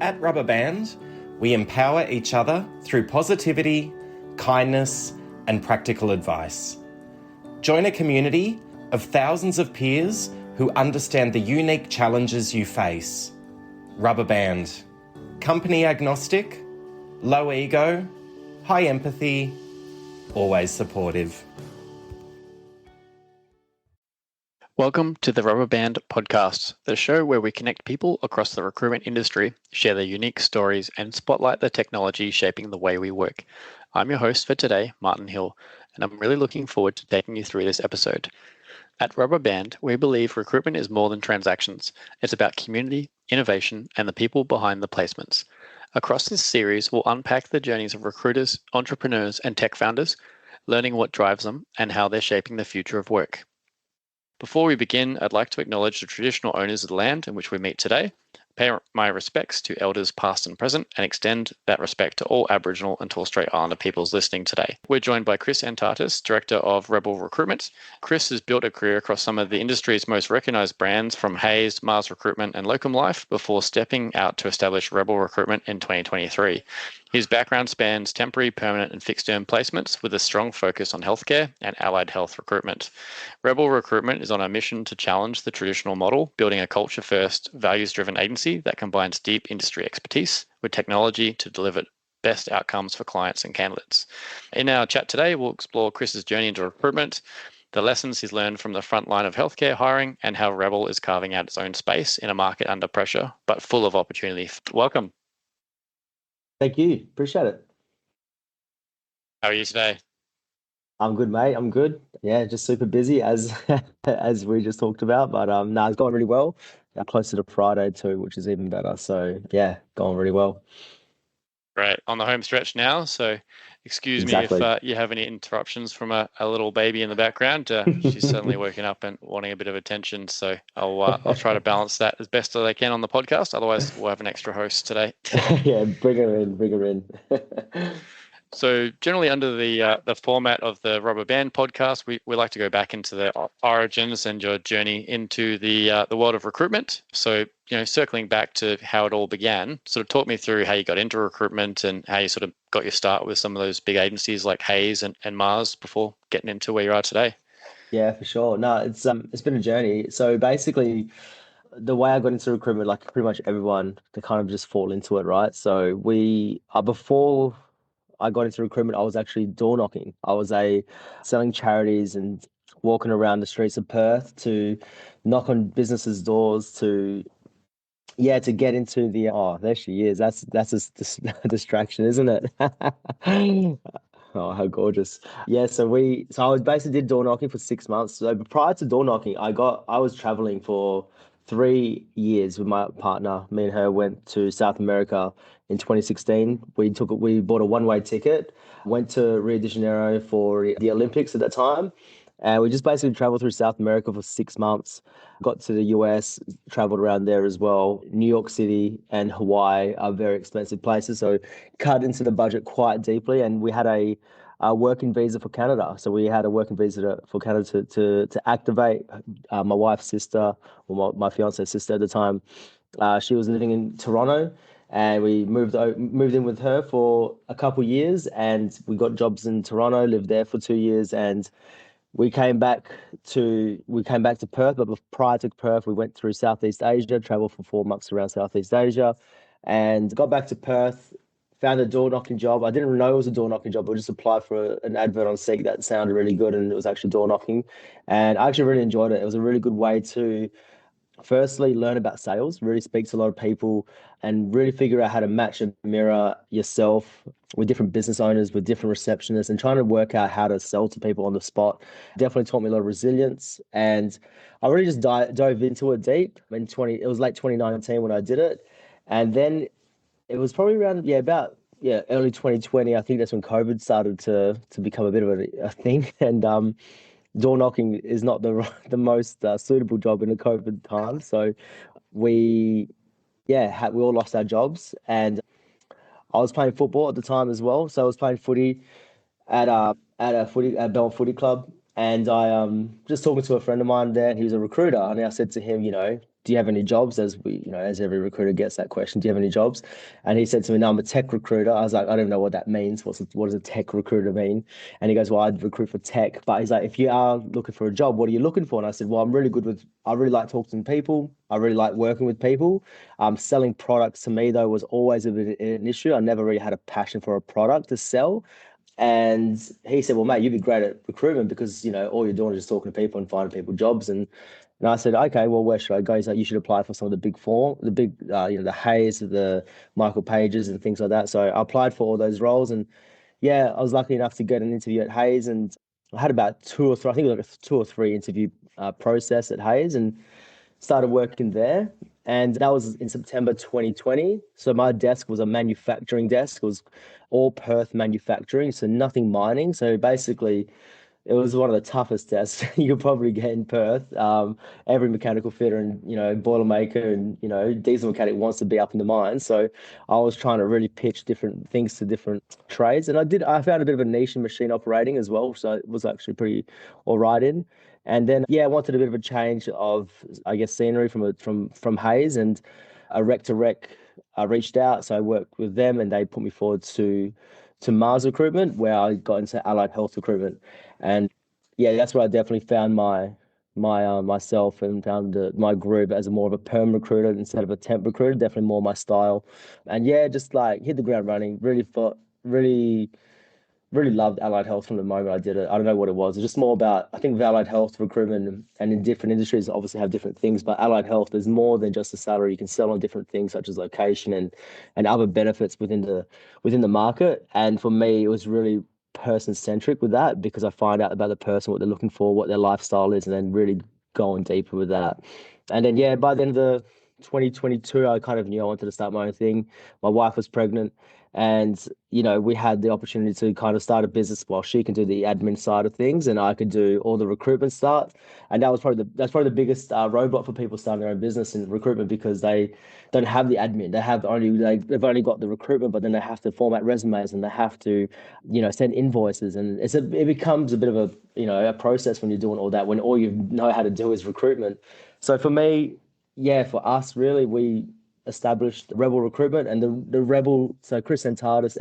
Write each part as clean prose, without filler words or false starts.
At Rubberband, we empower each other through positivity, kindness, and practical advice. Join a community of thousands of peers who understand the unique challenges you face. Rubberband. Company agnostic, low ego, high empathy, always supportive. Welcome to the Rubberband podcast, the show where we connect people across the recruitment industry, share their unique stories, and spotlight the technology shaping the way we work. I'm your host for today, Martin Hill, and I'm really looking forward to taking you through this episode. At Rubberband, we believe recruitment is more than transactions. It's about community, innovation, and the people behind the placements. Across this series, we'll unpack the journeys of recruiters, entrepreneurs, and tech founders, learning what drives them and how they're shaping the future of work. Before we begin, I'd like to acknowledge the traditional owners of the land in which we meet today, pay my respects to elders past and present, and extend that respect to all Aboriginal and Torres Strait Islander peoples listening today. We're joined by Chris Antartis, Director of Rebel Recruitment. Chris has built a career across some of the industry's most recognised brands from Hayes, Mars Recruitment and Locum Life before stepping out to establish Rebel Recruitment in 2023. His background spans temporary, permanent and fixed-term placements with a strong focus on healthcare and allied health recruitment. Rebel Recruitment is on a mission to challenge the traditional model, building a culture-first, values-driven agency that combines deep industry expertise with technology to deliver best outcomes for clients and candidates. In our chat today, we'll explore Chris's journey into recruitment, the lessons he's learned from the front line of healthcare hiring, and how Rebel is carving out its own space in a market under pressure, but full of opportunity. Welcome. Thank you. Appreciate it. How are you today? I'm good, mate. I'm good. Yeah, just super busy as as we just talked about. But no, it's going really well. Closer to Friday too, which is even better. So yeah, going really well. Right, on the home stretch now. So excuse me if you have any interruptions from a little baby in the background. She's suddenly woken up and wanting a bit of attention. So I'll try to balance that as best as I can on the podcast. Otherwise, we'll have an extra host today. Yeah, bring her in. Bring her in. So generally under the format of the Rubberband podcast, we like to go back into the origins and your journey into the world of recruitment. So, circling back to how it all began, sort of talk me through how you got into recruitment and how you sort of got your start with some of those big agencies like Hayes and Mars before getting into where you are today. Yeah, for sure. No, it's been a journey. So basically, the way I got into recruitment, like pretty much everyone, they kind of just fall into it, right? So before I got into recruitment, I was actually door knocking. I was selling charities and walking around the streets of Perth to knock on businesses' doors to get into the there she is. That's a distraction, isn't it? Oh, how gorgeous. Yeah, so I was basically did door knocking for 6 months. So prior to door knocking, I was traveling for 3 years with my partner. Me and her went to South America in 2016. We bought a one-way ticket, went to Rio de Janeiro for the Olympics at that time. And we just basically traveled through South America for 6 months, got to the US, traveled around there as well. New York City and Hawaii are very expensive places, so cut into the budget quite deeply. And we had a working visa for Canada. So we had a working visa for Canada to activate. My wife's sister, or my fiance's sister at the time, she was living in Toronto. And we moved in with her for a couple of years, and we got jobs in Toronto, lived there for 2 years, and we came back to Perth, but prior to Perth, we went through Southeast Asia, traveled for 4 months around Southeast Asia, and got back to Perth, found a door knocking job. I didn't know it was a door knocking job. I just applied for an advert on Seek that sounded really good, and it was actually door knocking. And I actually really enjoyed it. It was a really good way to firstly learn about sales, really speak to a lot of people, and really figure out how to match and mirror yourself with different business owners, with different receptionists, and trying to work out how to sell to people on the spot. Definitely taught me a lot of resilience, and I really just dove into it deep. It was late 2019 when I did it, and then it was probably around early 2020. I think that's when COVID started to become a bit of a thing, and door knocking is not the most suitable job in the COVID time. So we all lost our jobs, and I was playing football at the time as well. So I was playing footy at Bell Footy Club, and I just talking to a friend of mine there, and he was a recruiter, and I said to him, do you have any jobs? As we, as every recruiter gets that question, do you have any jobs? And he said to me, no, I'm a tech recruiter. I was like, I don't know what that means. What does a tech recruiter mean? And he goes, well, I recruit for tech. But he's like, if you are looking for a job, what are you looking for? And I said, well, I really like talking to people. I really like working with people. Selling products to me, though, was always a bit an issue. I never really had a passion for a product to sell. And he said, well, mate, you'd be great at recruitment because, all you're doing is just talking to people and finding people jobs. And I said, okay, well, where should I go? He's like, you should apply for some of the big four, the Hayes, the Michael Pages and things like that. So I applied for all those roles. And yeah, I was lucky enough to get an interview at Hayes. And I had about two or three, I think it was like a 2 or 3 interview process at Hayes and started working there. And that was in September 2020. So my desk was a manufacturing desk. It was all Perth manufacturing, so nothing mining. So basically, it was one of the toughest tests you could probably get in Perth. Every mechanical fitter and boilermaker and diesel mechanic wants to be up in the mine. So I was trying to really pitch different things to different trades, and I found a bit of a niche in machine operating as well. So it was actually pretty all right in. And then I wanted a bit of a change of scenery from Hayes, and a rec to rec. I reached out, so I worked with them, and they put me forward to Mars Recruitment, where I got into allied health recruitment. And yeah, that's where I definitely found myself and found my group as more of a perm recruiter instead of a temp recruiter. Definitely more my style. And yeah, just like hit the ground running. Really loved allied health from the moment I did it. I don't know what it was. It's just more about, I think, with allied health recruitment and in different industries obviously have different things, but allied health is more than just a salary. You can sell on different things such as location and other benefits within the market. And for me, it was really person centric with that because I find out about the person, what they're looking for, what their lifestyle is, and then really going deeper with that. And then yeah, by the end of the 2022, I kind of knew I wanted to start my own thing. My wife was pregnant, and we had the opportunity to kind of start a business while she can do the admin side of things and I could do all the recruitment stuff. And that's probably the biggest roadblock for people starting their own business in recruitment because they don't have the admin. They've only got the recruitment, but then they have to format resumes and they have to send invoices, and it becomes a bit of a process when you're doing all that when all you know how to do is recruitment. So for me, yeah, for us really, we established Rebel Recruitment, and the Rebel. So Chris Antartis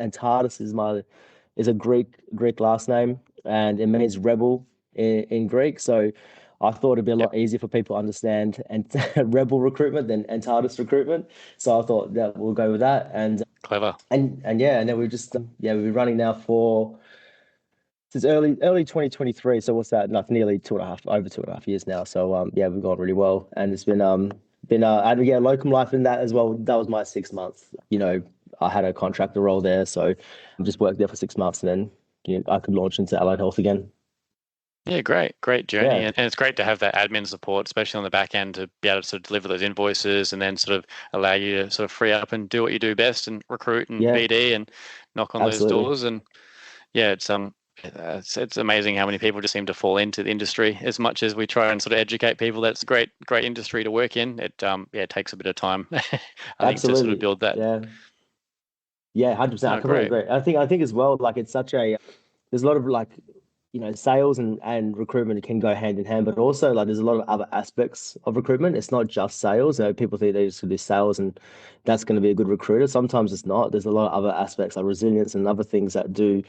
is a Greek last name, and it means rebel in Greek. So I thought it'd be a lot easier for people to understand and Rebel Recruitment than Antartis Recruitment. So I thought that we'll go with that. And Clever. And yeah, and then we just we've been running now for since early 2023. So what's that? Like nearly over 2.5 years now. So we've gone really well, and it's been locum life in that as well. That was my 6 months. I had a contractor role there, so I just worked there for 6 months, and then I could launch into allied health again. Yeah, great journey. Yeah. And it's great to have that admin support, especially on the back end, to be able to sort of deliver those invoices and then sort of allow you to sort of free up and do what you do best and recruit and BD and knock on Absolutely. those doors. And yeah, it's amazing how many people just seem to fall into the industry. As much as we try and sort of educate people, that's a great industry to work in. It takes a bit of time, I think, to sort of build that. Yeah, 100%. I completely agree. I think as well, like it's such a there's a lot of like sales and recruitment can go hand in hand, but also like there's a lot of other aspects of recruitment. It's not just sales. People think they just do sales and that's going to be a good recruiter. Sometimes it's not. There's a lot of other aspects like resilience and other things that do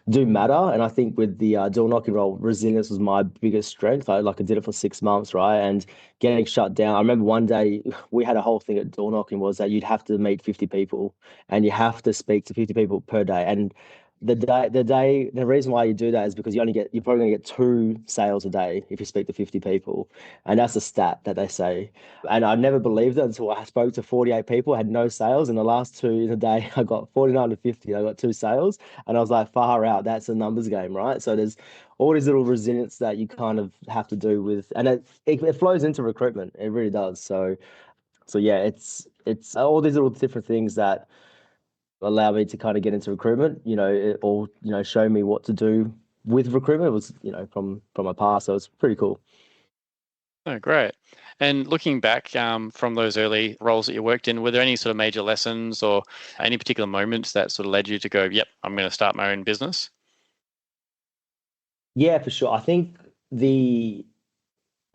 matter. And I think with the door knocking role, resilience was my biggest strength. I did it for 6 months, right? And getting shut down. I remember one day we had a whole thing at door knocking was that you'd have to meet 50 people and you have to speak to 50 people per day. And the reason why you do that is because you're probably going to get 2 sales a day if you speak to 50 people, and that's a stat that they say. And I never believed it until I spoke to 48 people, had no sales, and the last 2 in a day I got 49 to 50. I got 2 sales, and I was like, far out. That's a numbers game, right? So there's all these little resilience that you kind of have to do with, and it flows into recruitment. It really does. So yeah, it's all these little different things that allow me to kind of get into recruitment, or show me what to do with recruitment. It was, from my past, so it's pretty cool. Oh, great. And looking back from those early roles that you worked in, were there any sort of major lessons or any particular moments that sort of led you to go, yep, I'm going to start my own business? Yeah, for sure. I think the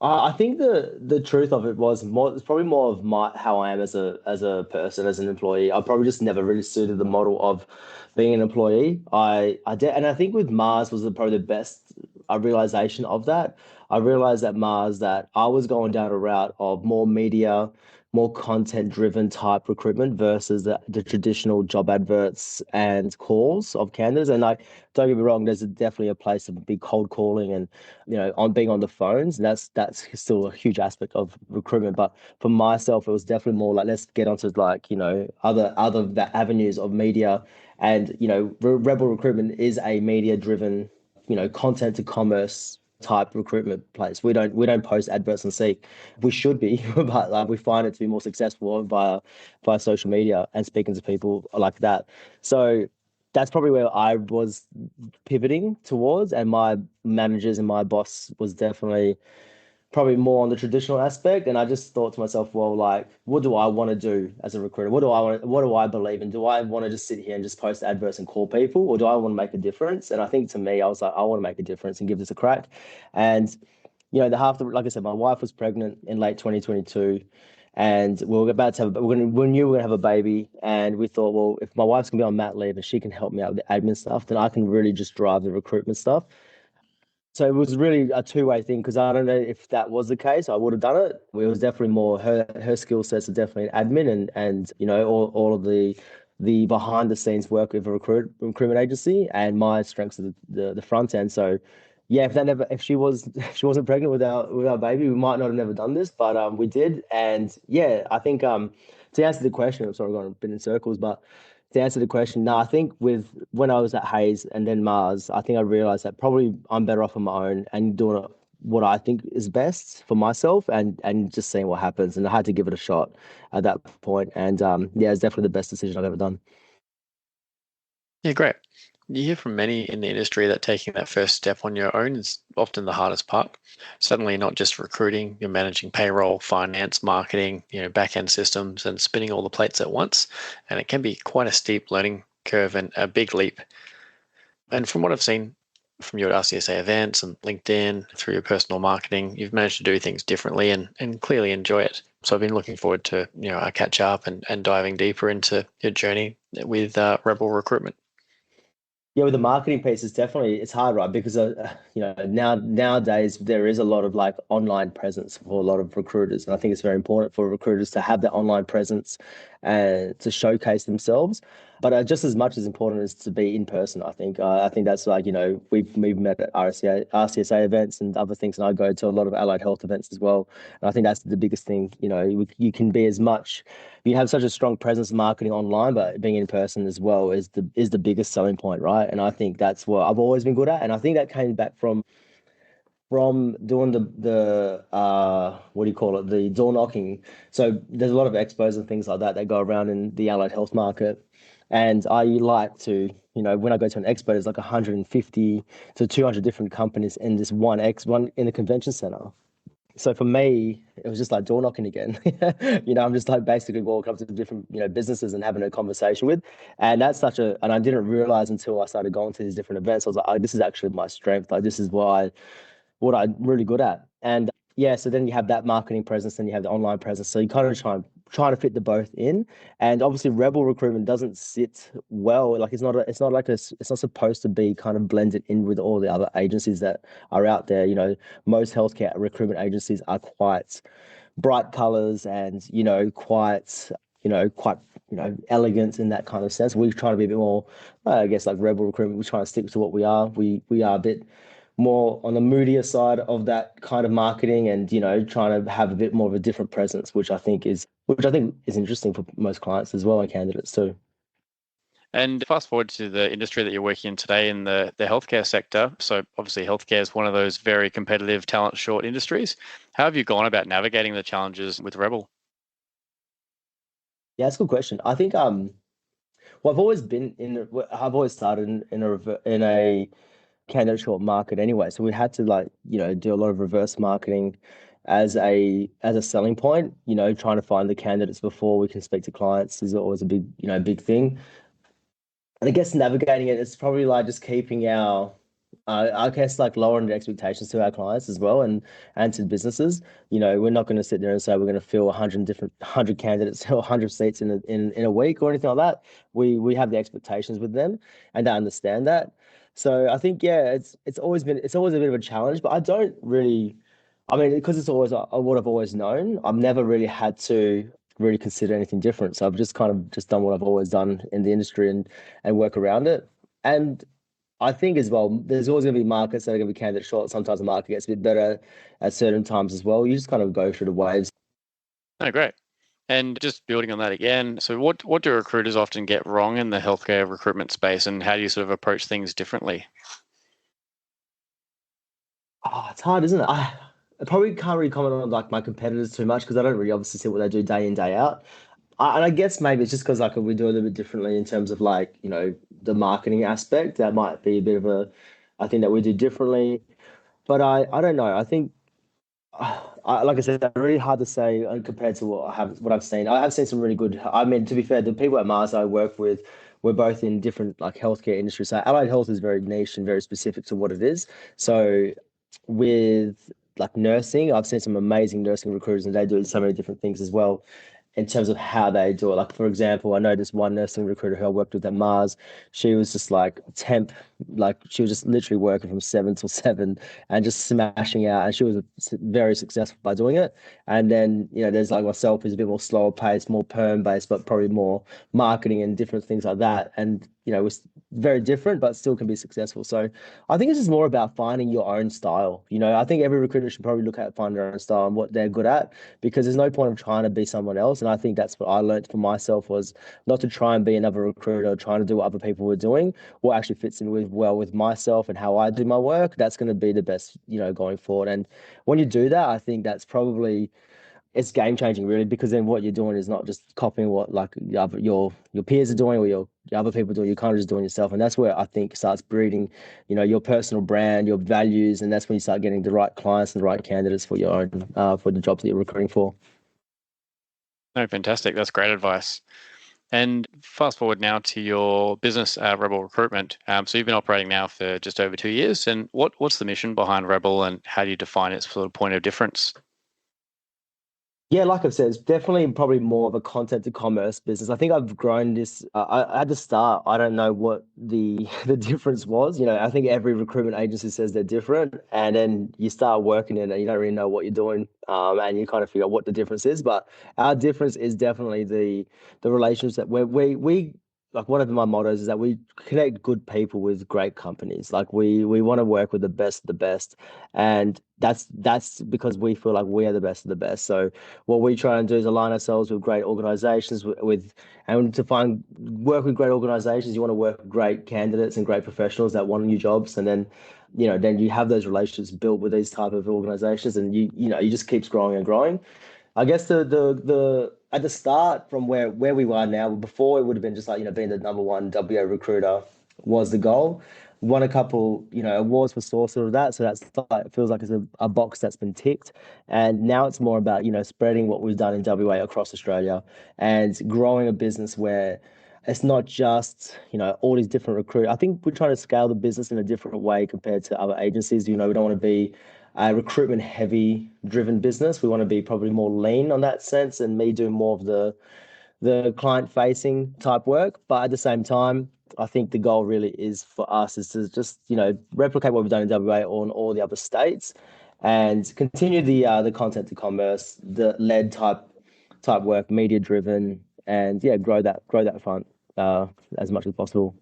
I think the truth of it was more, it's probably more of my how I am as a person, as an employee. I probably just never really suited the model of being an employee. I did, and I think with Mars was probably the best realization of that. I realized at Mars that I was going down a route of more media, more content driven type recruitment versus the traditional job adverts and calls of candidates. And like, don't get me wrong, there's definitely a place of big cold calling and on being on the phones. And that's still a huge aspect of recruitment. But for myself, it was definitely more like let's get onto like other avenues of media. And Rebel Recruitment is a media driven content to commerce type recruitment place. We don't post adverts and Seek. We should be, but like we find it to be more successful via social media and speaking to people like that. So that's probably where I was pivoting towards, and my managers and my boss was definitely probably more on the traditional aspect. And I just thought to myself, well, like, what do I want to do as a recruiter? What do I believe in? Do I want to just sit here and just post adverts and call people, or do I want to make a difference? And I think to me, I was like, I want to make a difference and give this a crack. And like I said, my wife was pregnant in late 2022. And we were about to have, we knew we were gonna have a baby, and we thought, well, if my wife's gonna be on mat leave and she can help me out with the admin stuff, then I can really just drive the recruitment stuff. So it was really a two-way thing because I don't know if that was the case, I would have done it. It was definitely more her skill sets are definitely an admin and all of the behind the scenes work with a recruitment agency, and my strengths are the front end. So yeah, if she was if she wasn't pregnant with our baby, we might not have never done this, but we did. And yeah, I think to answer the question, I'm sorry, I've gone a bit in circles, but to answer the question, no, I think with when I was at Hayes and then Mars, I think I realized that probably I'm better off on my own and doing what I think is best for myself, and just seeing what happens. And I had to give it a shot at that point. And yeah, it's definitely the best decision I've ever done. Yeah, great. You hear from many in the industry that taking that first step on your own is often the hardest part. Suddenly, not just recruiting, you're managing payroll, finance, marketing, back end systems, and spinning all the plates at once. And it can be quite a steep learning curve and a big leap. And from what I've seen from your RCSA events and LinkedIn through your personal marketing, you've managed to do things differently and clearly enjoy it. So I've been looking forward to our catch up and diving deeper into your journey with Rebel Recruitment. Yeah, with the marketing piece, it's hard, right? Because nowadays there is a lot of like online presence for a lot of recruiters, and I think it's very important for recruiters to have that online presence and to showcase themselves. But just as much as important is to be in person. I think that's like we've met at RCSA events and other things, and I go to a lot of allied health events as well. And I think that's the biggest thing. You can be as much you have such a strong presence in marketing online, but being in person as well is the biggest selling point, right? And I think that's what I've always been good at, and I think that came back from doing the what do you call it, the door knocking. So there's a lot of expos and things like that go around in the allied health market, and I like to when I go to an expo, there's like 150 to 200 different companies in this one in the convention center. So for me, it was just like door knocking again. I'm just like basically walking up to different, businesses and having a conversation with. And and I didn't realize until I started going to these different events, I was like, oh, this is actually my strength. Like this is what I'm really good at. And yeah, so then you have that marketing presence and you have the online presence. So you kind of trying to fit the both in. And obviously Rebel Recruitment doesn't sit well. Like it's not supposed to be kind of blended in with all the other agencies that are out there. Most healthcare recruitment agencies are quite bright colors and, quite elegant in that kind of sense. We try to be a bit more, I guess, like Rebel Recruitment. We try to stick to what we are. We are a bit more on the moodier side of that kind of marketing, and trying to have a bit more of a different presence, which I think is interesting for most clients as well and candidates too. And fast forward to the industry that you're working in today in the healthcare sector. So obviously healthcare is one of those very competitive, talent short industries. How have you gone about navigating the challenges with Rebel? Yeah, that's a good question. I think well, I've always started in a candidate short market anyway. So we had to like, do a lot of reverse marketing as a selling point. Trying to find the candidates before we can speak to clients is always a big thing. And I guess navigating it is probably like just keeping our I guess like lowering the expectations to our clients as well and to businesses. We're not going to sit there and say we're going to fill 100 candidates or 100 seats in a week or anything like that. We have the expectations with them and they understand that. So I think yeah, it's always a bit of a challenge, but I don't really. I mean, because it's always what I've always known. I've never really had to really consider anything different. So I've just kind of just done what I've always done in the industry and work around it. And I think as well, there's always going to be markets that are going to be candidate short. Sometimes the market gets a bit better at certain times as well. You just kind of go through the waves. Oh, great. And just building on that again, so what do recruiters often get wrong in the healthcare recruitment space, and how do you sort of approach things differently? Oh, it's hard, isn't it? I probably can't really comment on like my competitors too much because I don't really obviously see what they do day in, day out. And I guess maybe it's just because like we do a little bit differently in terms of like, the marketing aspect. That might be a bit of I think that we do differently. But I don't know. I think like I said, really hard to say compared to what I've seen. I have seen some really good. I mean, to be fair, the people at Mars I work with, we're both in different like healthcare industries. So allied health is very niche and very specific to what it is. So with like nursing, I've seen some amazing nursing recruiters, and they do so many different things as well in terms of how they do it. Like, for example, I know this one nursing recruiter who I worked with at Mars. She was just like temp, like she was just literally working from 7 till 7 and just smashing out. And she was very successful by doing it. And then, there's like myself who's a bit more slower paced, more perm based, but probably more marketing and different things like that. And, it was very different, but still can be successful. So I think it's just more about finding your own style. I think every recruiter should probably look at finding their own style and what they're good at, because there's no point of trying to be someone else. And I think that's what I learned for myself, was not to try and be another recruiter, trying to do what other people were doing. What actually fits in with myself and how I do my work, that's going to be the best, going forward. And when you do that, I think that's probably it's game changing really, because then what you're doing is not just copying what like your peers are doing or your other people doing. You're kind of just doing yourself, and that's where I think starts breeding, your personal brand, your values, and that's when you start getting the right clients and the right candidates for your own for the jobs that you're recruiting for. No, fantastic. That's great advice. And fast forward now to your business, Rebel Recruitment. So you've been operating now for just over 2 years. And what's the mission behind Rebel, and how do you define its sort of point of difference? Yeah, like I've said, it's definitely probably more of a content to commerce business. I think I've grown this. At the start, I don't know what the the difference was. I think every recruitment agency says they're different, and then you start working in it, and you don't really know what you're doing, and you kind of figure out what the difference is. But our difference is definitely the relationships that we like. One of my mottos is that we connect good people with great companies. Like we want to work with the best of the best, and that's because we feel like we are the best of the best. So what we try and do is align ourselves with great organizations and to find work with great organizations. You want to work with great candidates and great professionals that want new jobs, and then you have those relationships built with these type of organizations, and you just keeps growing and growing. I guess the at the start from where we are now, before it would have been just like, being the number one WA recruiter was the goal. Won a couple, awards for source of that. So that's like, it feels like it's a box that's been ticked. And now it's more about, spreading what we've done in WA across Australia and growing a business where it's not just, all these different recruit. I think we're trying to scale the business in a different way compared to other agencies. We don't want to be a recruitment heavy driven business. We want to be probably more lean on that sense, and me doing more of the client facing type work. But at the same time, I think the goal really is for us is to just, replicate what we've done in WA on all the other states and continue the content to commerce, the led type work, media driven, and yeah, grow that front as much as possible.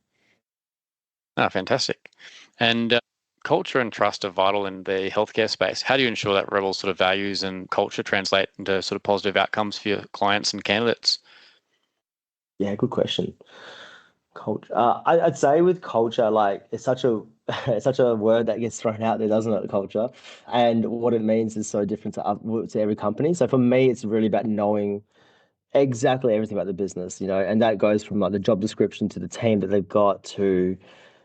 Ah, fantastic. And culture and trust are vital in the healthcare space. How do you ensure that Rebel sort of values and culture translate into sort of positive outcomes for your clients and candidates? Yeah, good question. Culture. I'd say with culture, like it's such a it's such a word that gets thrown out there, doesn't it? Culture, and what it means is so different to every company. So for me, it's really about knowing exactly everything about the business, and that goes from like the job description to the team that they've got to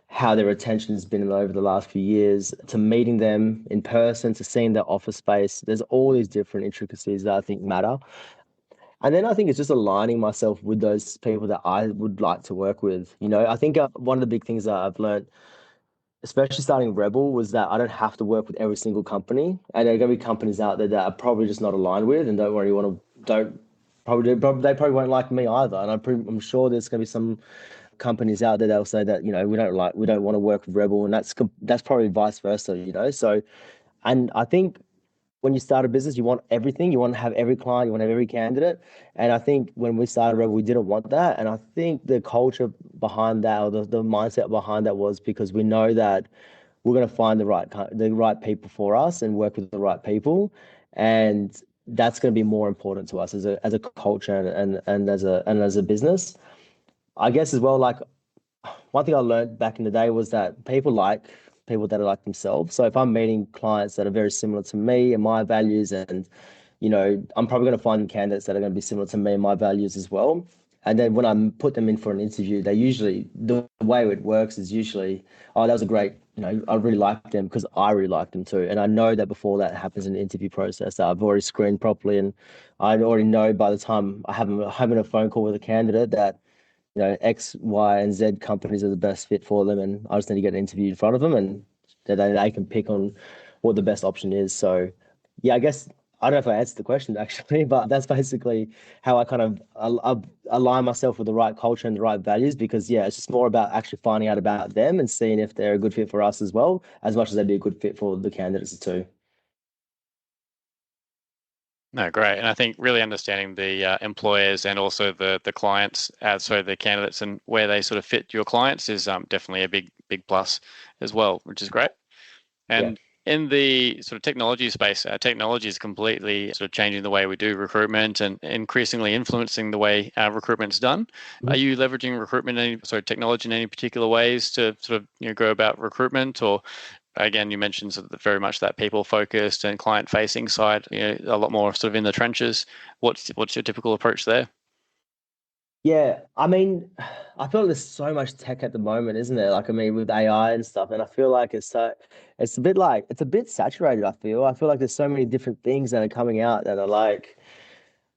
how their retention has been over the last few years, to meeting them in person, to seeing their office space. There's all these different intricacies that I think matter. And then I think it's just aligning myself with those people that I would like to work with. I think one of the big things that I've learned especially starting Rebel, was that I don't have to work with every single company, and there are going to be companies out there that are probably just not aligned with, and don't really want to don't probably they probably won't like me either. And I'm sure there's going to be some companies out there that'll say that we don't want to work with Rebel, and that's probably vice versa. So and I think when you start a business, you want everything. You want to have every client, you want to have every candidate. And I think when we started Rebel, we didn't want that. And I think the culture behind that, or the mindset behind that, was because we know that we're going to find the right people for us and work with the right people, and that's going to be more important to us as a culture and as a business. I guess as well, like one thing I learned back in the day was that people like people that are like themselves. So if I'm meeting clients that are very similar to me and my values, and I'm probably going to find candidates that are going to be similar to me and my values as well. And then when I put them in for an interview, the way it works is usually, oh, that was a great, I really liked them because I really liked them too. And I know that before that happens in the interview process, that I've already screened properly, and I already know by the time having a phone call with a candidate that X, Y, and Z companies are the best fit for them, and I just need to get an interview in front of them, and then they can pick on what the best option is. So, yeah, I guess I don't know if I answered the question actually, but that's basically how I kind of align myself with the right culture and the right values. Because yeah, it's just more about actually finding out about them and seeing if they're a good fit for us as well, as much as they'd be a good fit for the candidates too. No, great. And I think really understanding the employers and also the clients, so the candidates and where they sort of fit your clients is definitely a big plus as well, which is great. Yeah. And in the sort of technology space, technology is completely sort of changing the way we do recruitment and increasingly influencing the way recruitment's done. Are you leveraging technology in any particular ways to sort of go about recruitment? Or again, you mentioned sort of very much that people focused and client facing side, a lot more sort of in the trenches. What's your typical approach there? Yeah, I mean, I feel like there's so much tech at the moment, isn't there? Like, I mean, with AI and stuff, and I feel like it's a bit saturated. I feel like there's so many different things that are coming out that are like,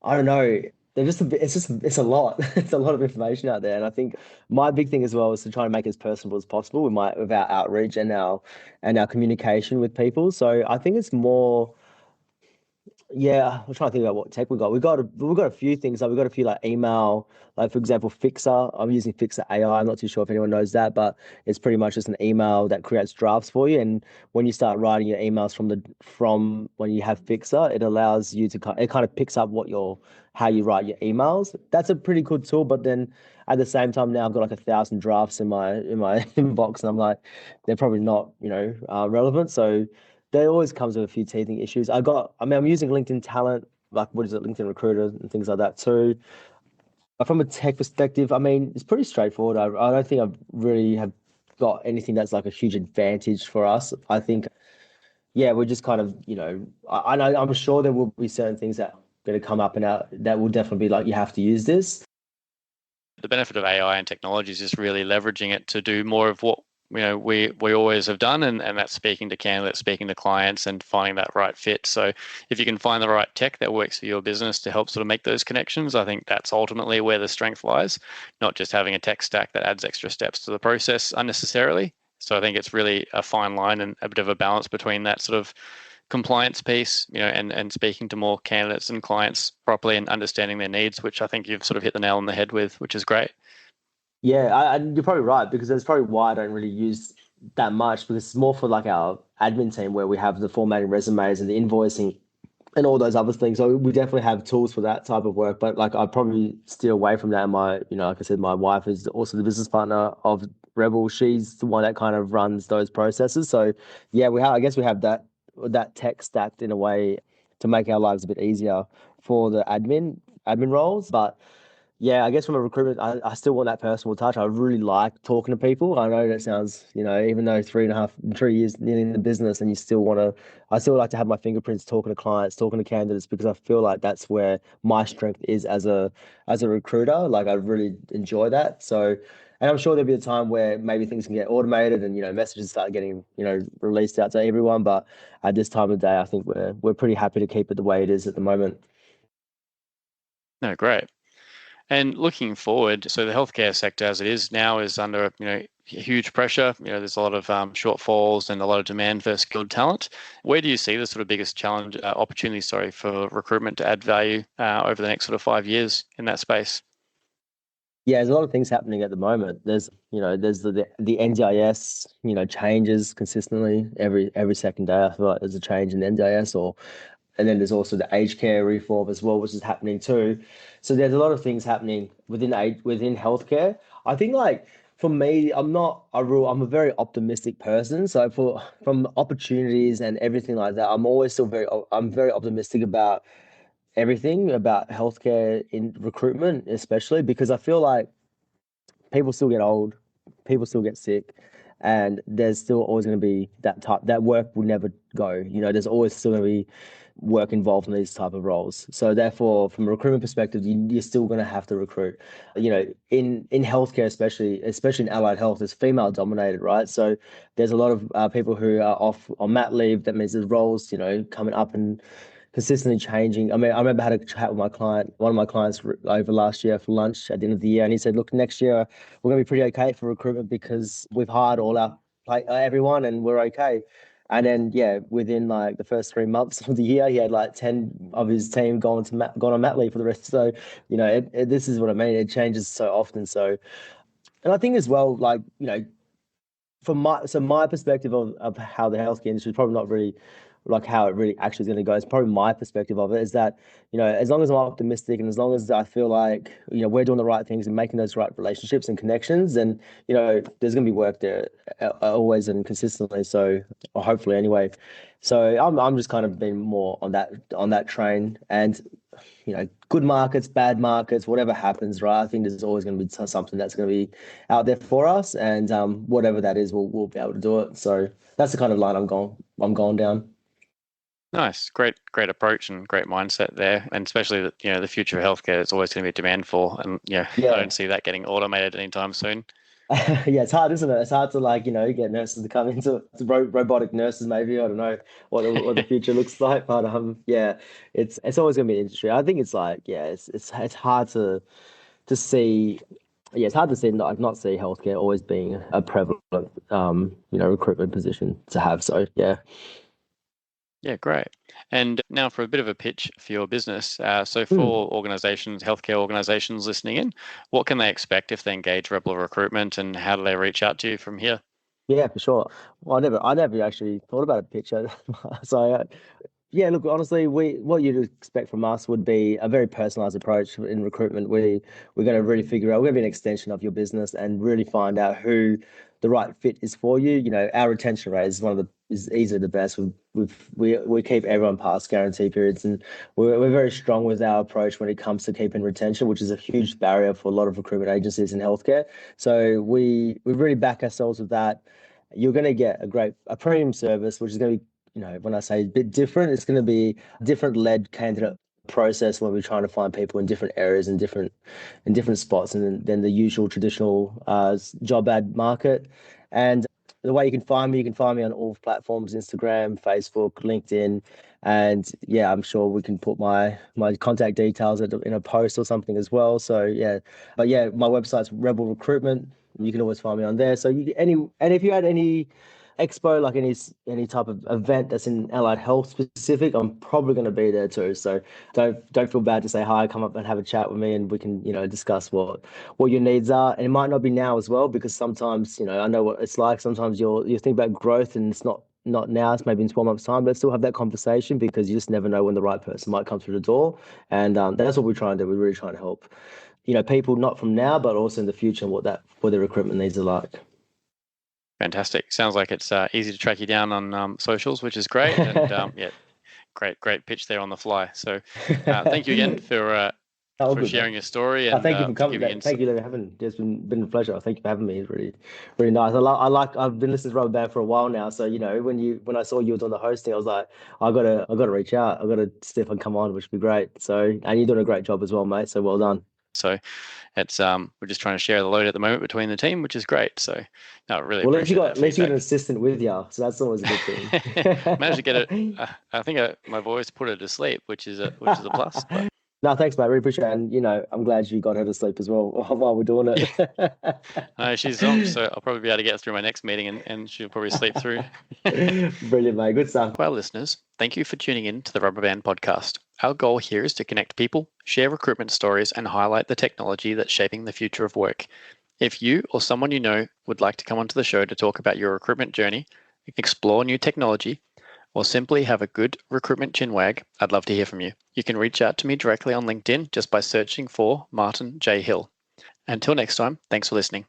I don't know, they're just a bit. It's a lot. It's a lot of information out there, and I think my big thing as well is to try and make it as personable as possible with our outreach and our communication with people. So I think it's more. Yeah, I'm trying to think about what tech we got. We got a few things. Like we got a few like email, like for example, Fixer. I'm using Fixer AI. I'm not too sure if anyone knows that, but it's pretty much just an email that creates drafts for you. And when you start writing your emails from when you have Fixer, it allows you to it kind of picks up how you write your emails. That's a pretty good tool. But then at the same time, now I've got like 1,000 drafts in my inbox, and I'm like, they're probably not relevant. So there always comes with a few teething issues. I'm using LinkedIn Talent, like what is it, LinkedIn Recruiter and things like that too. But from a tech perspective, I mean, it's pretty straightforward. I don't think I've really have got anything that's like a huge advantage for us. I think, yeah, we're just kind of, I know I'm sure there will be certain things that are going to come up and out that will definitely be like, you have to use this. The benefit of AI and technology is just really leveraging it to do more of what we always have done, and that's speaking to candidates, speaking to clients, and finding that right fit. So if you can find the right tech that works for your business to help sort of make those connections, I think that's ultimately where the strength lies, not just having a tech stack that adds extra steps to the process unnecessarily. So I think it's really a fine line and a bit of a balance between that sort of compliance piece, and speaking to more candidates and clients properly and understanding their needs, which I think you've sort of hit the nail on the head with, which is great. Yeah, you're probably right, because that's probably why I don't really use that much, because it's more for like our admin team where we have the formatting resumes and the invoicing and all those other things. So we definitely have tools for that type of work. But like I'd probably steer away from that. Like I said, my wife is also the business partner of Rebel. She's the one that kind of runs those processes. So yeah, I guess we have that tech stacked in a way to make our lives a bit easier for the admin roles. But yeah, I guess from a recruitment, I still want that personal touch. I really like talking to people. I know that sounds, even though 3 years nearly in the business, and I still like to have my fingerprints talking to clients, talking to candidates, because I feel like that's where my strength is as a recruiter. Like I really enjoy that. So, and I'm sure there'll be a time where maybe things can get automated and, messages start getting, released out to everyone. But at this time of day, I think we're pretty happy to keep it the way it is at the moment. No, great. And looking forward, so the healthcare sector as it is now is under, huge pressure. There's a lot of shortfalls and a lot of demand for skilled talent. Where do you see the sort of biggest challenge, opportunity, for recruitment to add value over the next sort of 5 years in that space? Yeah, there's a lot of things happening at the moment. There's the NDIS, changes consistently every second day. I feel like there's a change in the NDIS, and then there's also the aged care reform as well, which is happening too. So there's a lot of things happening within healthcare. I think like for me, I'm a very optimistic person. So from opportunities and everything like that, I'm very optimistic about everything about healthcare in recruitment, especially because I feel like people still get old, people still get sick, and there's still always going to be that work will never go. There's always still going to be work involved in these type of roles. So therefore, from a recruitment perspective, you're still going to have to recruit. In healthcare, especially in allied health, it's female dominated, right? So there's a lot of people who are off on mat leave. That means there's roles, coming up and consistently changing. I mean, I remember I had a chat with one of my clients over last year for lunch at the end of the year, and he said, "Look, next year we're going to be pretty okay for recruitment because we've hired all our everyone and we're okay." And then, yeah, within like the first 3 months of the year, he had like 10 of his team gone on mat leave for the rest. So, this is what I mean. It changes so often. So, and I think as well, like, from my perspective of how the healthcare industry is probably not really like how it really actually is going to go. It's probably my perspective of it is that, as long as I'm optimistic and as long as I feel like, we're doing the right things and making those right relationships and connections, then, there's going to be work there always and consistently. So, or hopefully anyway. So I'm just kind of been more on that train, and good markets, bad markets, whatever happens, right? I think there's always going to be something that's going to be out there for us, and whatever that is, we'll be able to do it. So that's the kind of line I'm going down. Nice, great approach and great mindset there, and especially that the future of healthcare is always going to be a demand for, and I don't see that getting automated anytime soon. Yeah, it's hard, isn't it? It's hard to get nurses to come into robotic nurses. Maybe I don't know what the future looks like, but yeah, it's always going to be an industry. I think it's like it's hard to see. Yeah, it's hard to see not see healthcare always being a prevalent recruitment position to have. So yeah. Yeah, great. And now for a bit of a pitch for your business. So for organizations, healthcare organizations listening in, what can they expect if they engage Rebel Recruitment, and how do they reach out to you from here? Yeah, for sure. Well, I never actually thought about a picture. So, yeah, look, honestly, what you'd expect from us would be a very personalized approach in recruitment. We're going to really figure out, we're going to be an extension of your business and really find out who the right fit is for you. Our retention rate is easily the best. We keep everyone past guarantee periods, and we're very strong with our approach when it comes to keeping retention, which is a huge barrier for a lot of recruitment agencies in healthcare. So we really back ourselves with that. You're going to get a premium service, which is going to be, when I say a bit different, it's going to be a different led candidate process when we're trying to find people in different areas and different spots than the usual traditional job ad market. And the way you can find me on all platforms: Instagram, Facebook, LinkedIn. And yeah, I'm sure we can put my contact details in a post or something as well. So yeah, but yeah, my website's Rebel Recruitment. You can always find me on there. So if you had any expo, like any type of event that's in allied health specific, I'm probably going to be there too. So don't feel bad to say hi. Come up and have a chat with me, and we can discuss what your needs are. And it might not be now as well, because sometimes I know what it's like. Sometimes you think about growth and it's not now. It's maybe in 12 months' time. But still have that conversation, because you just never know when the right person might come through the door. And that's what we're trying to do. We're really trying to help people, not from now but also in the future, and what their recruitment needs are like. Fantastic. Sounds like it's easy to track you down on socials, which is great. And yeah, great pitch there on the fly. So thank you again for sharing your story, and thank you for coming. Thank you for having. It's been a pleasure. Thank you for having me. It's really, really nice. I've been listening to Rubberband for a while now. So when I saw you was on the hosting, I was like, I gotta reach out. I gotta see if I can come on, which would be great. So, and you're doing a great job as well, mate. So well done. So it's we're just trying to share the load at the moment between the team, which is great. So no, really. Well, at least you got an assistant with you, so that's always a good thing. Managed to get it. I think my voice put her to sleep, which is a plus. But No, thanks, mate. Really appreciate it. And, I'm glad you got her to sleep as well while we're doing it. She's on, so I'll probably be able to get through my next meeting and she'll probably sleep through. Brilliant, mate. Good stuff. To our listeners, thank you for tuning in to the Rubberband podcast. Our goal here is to connect people, share recruitment stories, and highlight the technology that's shaping the future of work. If you or someone you know would like to come onto the show to talk about your recruitment journey, explore new technology, or simply have a good recruitment chinwag, I'd love to hear from you. You can reach out to me directly on LinkedIn just by searching for Martin J. Hill. Until next time, thanks for listening.